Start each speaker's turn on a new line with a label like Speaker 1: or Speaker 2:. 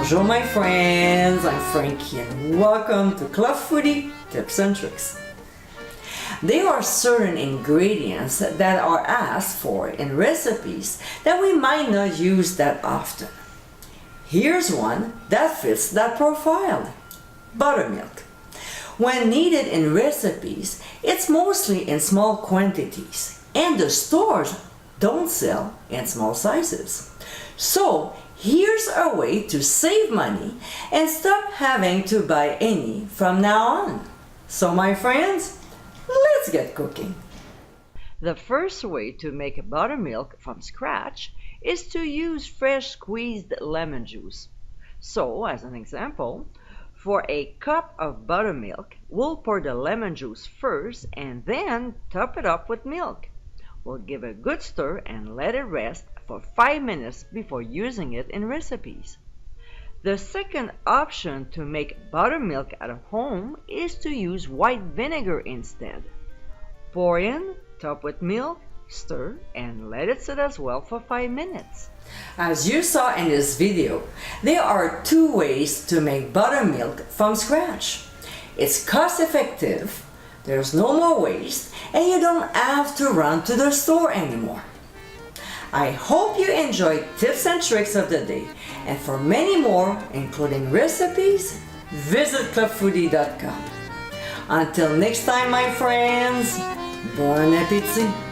Speaker 1: Bonjour my friends, I'm Frankie and welcome to Club Foodie Tips and Tricks. There are certain ingredients that are asked for in recipes that we might not use that often. Here's one that fits that profile: buttermilk. When needed in recipes, it's mostly in small quantities, and the stores don't sell in small sizes. So here's a way to save money and stop having to buy any from now on. So my friends, let's get cooking. The first way to make buttermilk from scratch is to use fresh squeezed lemon juice. So, as an example, for a cup of buttermilk, we'll pour the lemon juice first and then top it up with milk. We'll give a good stir and let it rest for 5 minutes before using it in recipes. The second option to make buttermilk at home is to use white vinegar instead. Pour in, top with milk, stir, and let it sit as well for 5 minutes. As you saw in this video, there are 2 ways to make buttermilk from scratch. It's cost effective, there's no more waste, and you don't have to run to the store anymore. I hope you enjoyed tips and tricks of the day, and for many more, including recipes, visit clubfoodie.com. Until next time, my friends, bon appétit!